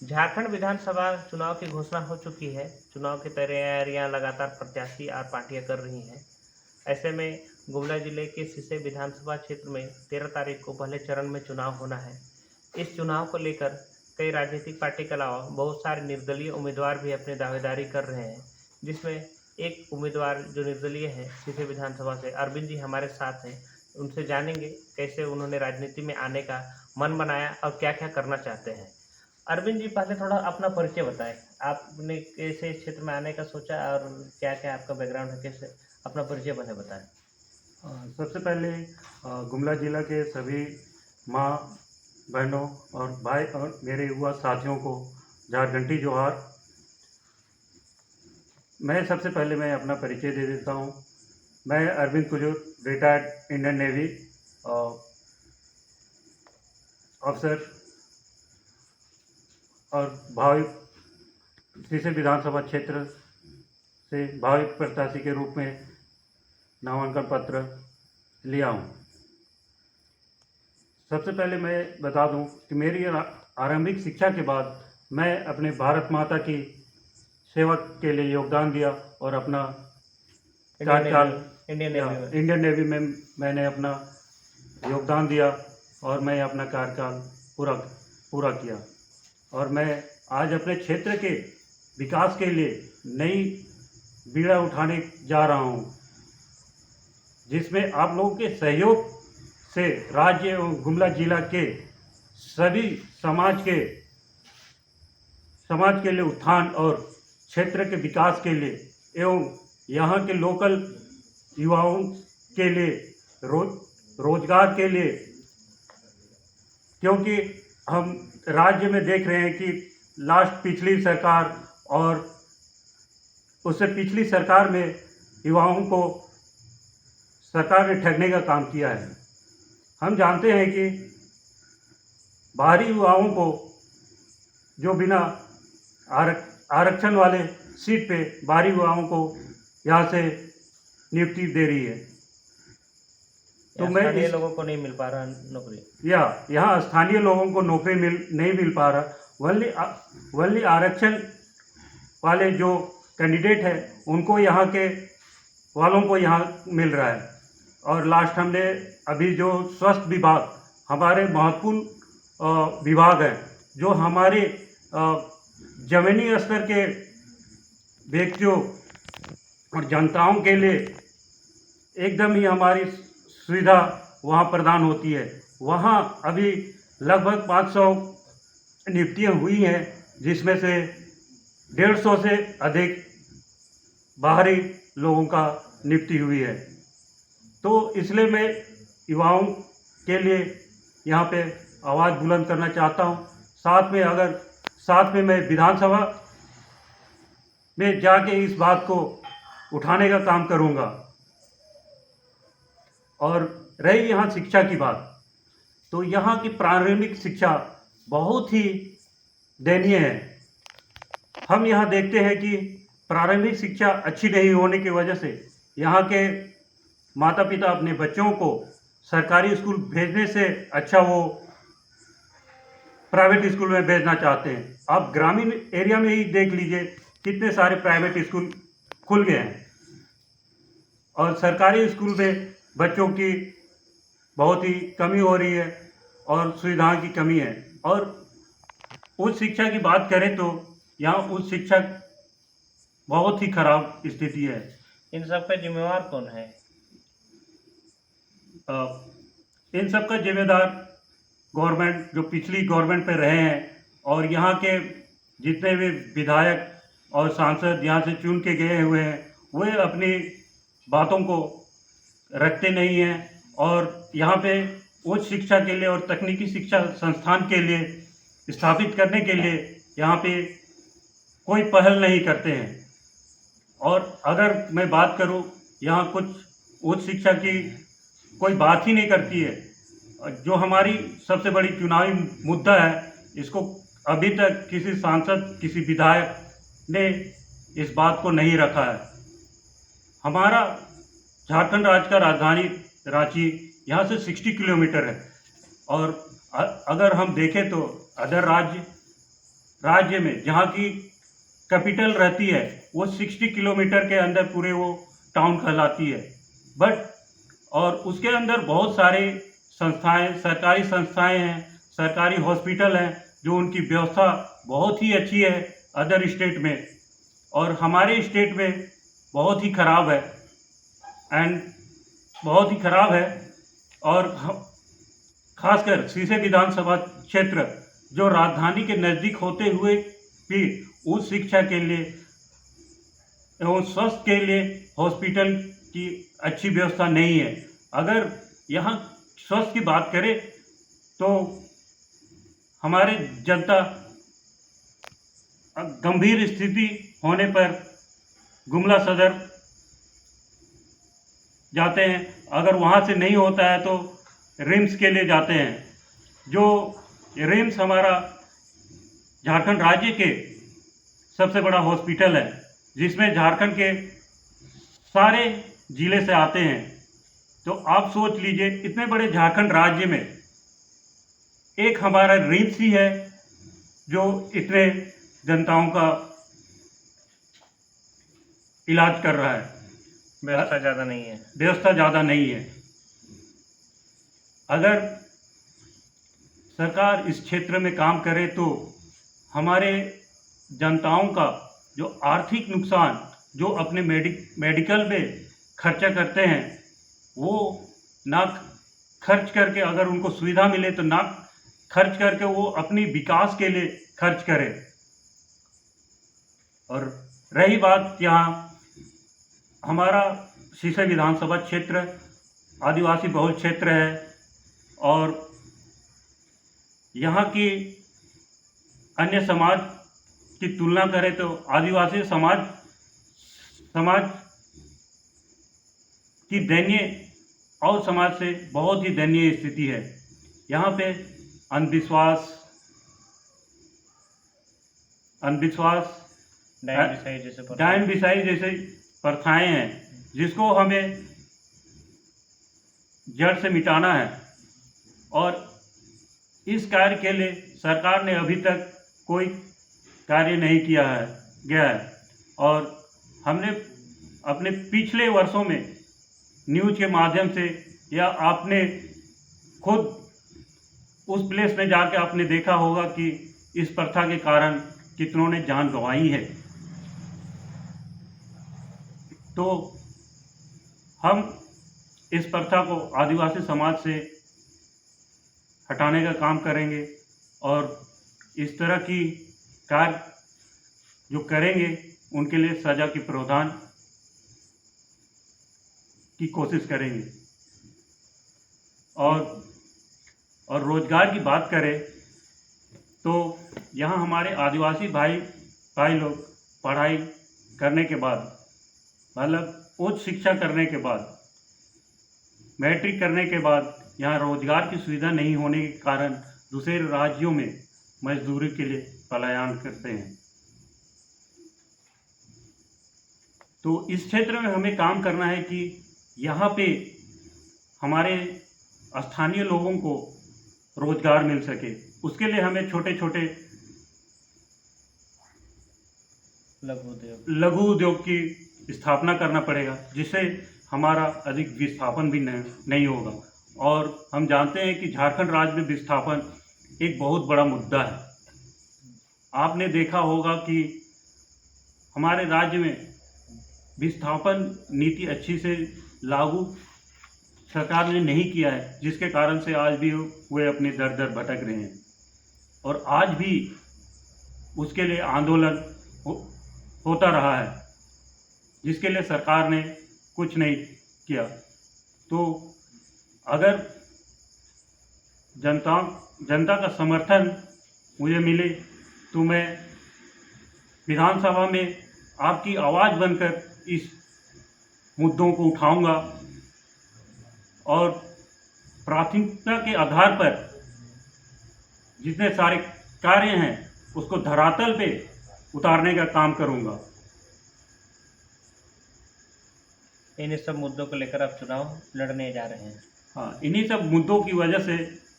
झारखंड विधानसभा चुनाव की घोषणा हो चुकी है। चुनाव की तैयारियां लगातार प्रत्याशी और पार्टियां कर रही हैं। ऐसे में गुमला जिले के सिसे विधानसभा क्षेत्र में 13 तारीख को पहले चरण में चुनाव होना है। इस चुनाव को लेकर कई राजनीतिक पार्टी के अलावा बहुत सारे निर्दलीय उम्मीदवार भी अपनी दावेदारी कर रहे हैं, जिसमें एक उम्मीदवार जो निर्दलीय है सिसे विधानसभा से अरविंद जी हमारे साथ हैं। उनसे जानेंगे कैसे उन्होंने राजनीति में आने का मन बनाया और क्या क्या करना चाहते हैं। अरविंद जी, पहले थोड़ा अपना परिचय बताएं। आपने कैसे इस क्षेत्र में आने का सोचा और क्या क्या आपका बैकग्राउंड है, कैसे अपना परिचय पहले बताएं। सबसे पहले गुमला जिला के सभी माँ बहनों और भाई और मेरे युवा साथियों को झारखंडी जोहार। मैं अपना परिचय दे देता हूँ। मैं Arvind Kujur, retired Indian navy अफसर और भावी सिसे विधानसभा क्षेत्र से भावी प्रत्याशी के रूप में नामांकन पत्र लिया हूँ। सबसे पहले मैं बता दूं कि मेरी आरंभिक शिक्षा के बाद मैं अपने भारत माता की सेवा के लिए योगदान दिया और अपना कार्यकाल इंडियन नेवी में मैंने अपना योगदान दिया और मैं अपना कार्यकाल पूरा किया। और मैं आज अपने क्षेत्र के विकास के लिए नई बीड़ा उठाने जा रहा हूं, जिसमें आप लोगों के सहयोग से राज्य एवं गुमला जिला के सभी समाज के लिए उत्थान और क्षेत्र के विकास के लिए एवं यहाँ के लोकल युवाओं के लिए रोजगार के लिए, क्योंकि हम राज्य में देख रहे हैं कि पिछली सरकार और उससे पिछली सरकार में युवाओं को सरकार ने ठगने का काम किया है। हम जानते हैं कि बाहरी युवाओं को जो बिना आरक्षण वाले सीट पे बाहरी युवाओं को यहाँ से नियुक्ति दे रही है, तो मैं स्थानीय लोगों को नहीं मिल पा रहा नौकरी, या यहाँ स्थानीय लोगों को नौकरी नहीं मिल पा रहा। वल्ली आरक्षण वाले जो कैंडिडेट है उनको यहाँ के वालों को यहाँ मिल रहा है। और लास्ट हमने अभी जो स्वास्थ्य विभाग हमारे महत्वपूर्ण विभाग है, जो हमारे जमीनी स्तर के व्यक्तियों और जनताओं के लिए एकदम ही हमारी सुविधा वहाँ प्रदान होती है। वहाँ अभी लगभग 500 नियुक्तियाँ हुई हैं, जिसमें से 150 से अधिक बाहरी लोगों का नियुक्ति हुई है। तो इसलिए मैं युवाओं के लिए यहाँ पे आवाज़ बुलंद करना चाहता हूँ। साथ में मैं विधानसभा में जाके इस बात को उठाने का काम करूँगा। और रही यहाँ शिक्षा की बात, तो यहाँ की प्रारंभिक शिक्षा बहुत ही दयनीय है। हम यहाँ देखते हैं कि प्रारंभिक शिक्षा अच्छी नहीं होने की वजह से यहाँ के माता पिता अपने बच्चों को सरकारी स्कूल भेजने से अच्छा वो प्राइवेट स्कूल में भेजना चाहते हैं। आप ग्रामीण एरिया में ही देख लीजिए, कितने सारे प्राइवेट स्कूल खुल गए हैं और सरकारी स्कूल में बच्चों की बहुत ही कमी हो रही है और सुविधाओं की कमी है। और उच्च शिक्षा की बात करें तो यहाँ उच्च शिक्षा बहुत ही खराब स्थिति है। इन सब का जिम्मेवार कौन है? इन सब का जिम्मेदार गवर्नमेंट, जो पिछली गवर्नमेंट पे रहे हैं, और यहाँ के जितने भी विधायक और सांसद यहाँ से चुन के गए हुए हैं, वे अपनी बातों को रखते नहीं हैं और यहाँ पे उच्च शिक्षा के लिए और तकनीकी शिक्षा संस्थान के लिए स्थापित करने के लिए यहाँ पे कोई पहल नहीं करते हैं। और अगर मैं बात करूँ, यहाँ कुछ उच्च शिक्षा की कोई बात ही नहीं करती है। जो हमारी सबसे बड़ी चुनावी मुद्दा है, इसको अभी तक किसी सांसद, किसी विधायक ने इस बात को नहीं रखा है। हमारा झारखंड राज्य का राजधानी रांची यहाँ से 60 किलोमीटर है, और अगर हम देखें तो अदर राज्य राज्य में जहाँ की कैपिटल रहती है वो 60 किलोमीटर के अंदर पूरे वो टाउन कहलाती है। बट और उसके अंदर बहुत सारे संस्थाएं, सरकारी संस्थाएं हैं, सरकारी हॉस्पिटल हैं, जो उनकी व्यवस्था बहुत ही अच्छी है अदर स्टेट में, और हमारे स्टेट में बहुत ही खराब है एंड बहुत ही खराब है। और खासकर सीसे विधानसभा क्षेत्र जो राजधानी के नज़दीक होते हुए भी उच्च शिक्षा के लिए एवं स्वास्थ्य के लिए हॉस्पिटल की अच्छी व्यवस्था नहीं है। अगर यहाँ स्वास्थ्य की बात करें तो हमारे जनता गंभीर स्थिति होने पर गुमला सदर जाते हैं, अगर वहाँ से नहीं होता है तो रिम्स के लिए जाते हैं। जो रिम्स हमारा झारखंड राज्य के सबसे बड़ा हॉस्पिटल है, जिसमें झारखंड के सारे जिले से आते हैं। तो आप सोच लीजिए, इतने बड़े झारखंड राज्य में एक हमारा रिम्स ही है जो इतने जनताओं का इलाज कर रहा है। व्यवस्था ज़्यादा नहीं है। व्यवस्था ज़्यादा नहीं है। अगर सरकार इस क्षेत्र में काम करे तो हमारे जनताओं का जो आर्थिक नुकसान जो अपने मेडिकल में खर्चा करते हैं, वो ना खर्च करके, अगर उनको सुविधा मिले तो ना खर्च करके वो अपनी विकास के लिए खर्च करें। और रही बात, यहाँ हमारा सीसे विधानसभा क्षेत्र आदिवासी बहुल क्षेत्र है, और यहाँ की अन्य समाज की तुलना करें तो आदिवासी समाज की दयनीय और समाज से बहुत ही दयनीय स्थिति है। यहाँ पे अंधविश्वास डायन बिसाई जैसे प्रथाएं हैं, जिसको हमें जड़ से मिटाना है। और इस कार्य के लिए सरकार ने अभी तक कोई कार्य नहीं किया गया है। और हमने अपने पिछले वर्षों में न्यूज़ के माध्यम से, या आपने खुद उस प्लेस में जाके आपने देखा होगा कि इस प्रथा के कारण कितनों ने जान गंवाई है। तो हम इस प्रथा को आदिवासी समाज से हटाने का काम करेंगे, और इस तरह की कार्य जो करेंगे उनके लिए सजा की प्रावधान की कोशिश करेंगे। और रोजगार की बात करें तो यहाँ हमारे आदिवासी भाई लोग पढ़ाई करने के बाद, मतलब उच्च शिक्षा करने के बाद, मैट्रिक करने के बाद यहाँ रोजगार की सुविधा नहीं होने के कारण दूसरे राज्यों में मजदूरी के लिए पलायन करते हैं। तो इस क्षेत्र में हमें काम करना है कि यहाँ पे हमारे स्थानीय लोगों को रोजगार मिल सके। उसके लिए हमें छोटे छोटे लघु उद्योग की स्थापना करना पड़ेगा, जिससे हमारा अधिक विस्थापन भी नहीं होगा। और हम जानते हैं कि झारखंड राज्य में विस्थापन एक बहुत बड़ा मुद्दा है। आपने देखा होगा कि हमारे राज्य में विस्थापन नीति अच्छी से लागू सरकार ने नहीं किया है, जिसके कारण से आज भी वे अपने दर दर भटक रहे हैं। और आज भी उसके लिए आंदोलन होता रहा है, जिसके लिए सरकार ने कुछ नहीं किया। तो अगर जनता का समर्थन मुझे मिले तो मैं विधानसभा में आपकी आवाज़ बनकर इस मुद्दों को उठाऊंगा, और प्राथमिकता के आधार पर जितने सारे कार्य हैं उसको धरातल पे उतारने का काम करूंगा। इन सब मुद्दों को लेकर आप चुनाव लड़ने जा रहे हैं? हाँ, इन्हीं सब मुद्दों की वजह से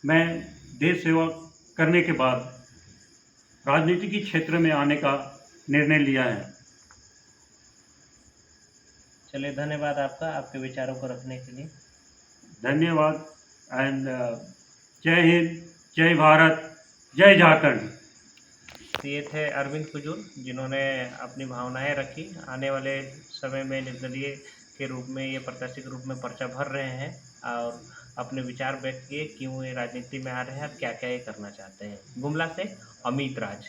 मैं देश सेवा करने के बाद राजनीतिक क्षेत्र में आने का निर्णय लिया है। चलिए, धन्यवाद आपका, आपके विचारों को रखने के लिए। धन्यवाद एंड जय हिंद, जय भारत, जय झारखंड। तो ये थे अरविंद कुजूर, जिन्होंने अपनी भावनाएं रखी। आने वाले समय में निर्दलीय के रूप में, ये प्रत्याशी के रूप में पर्चा भर रहे हैं और अपने विचार व्यक्त किए, क्यों ये राजनीति में आ रहे हैं और क्या क्या ये करना चाहते हैं। गुमला से अमित राज।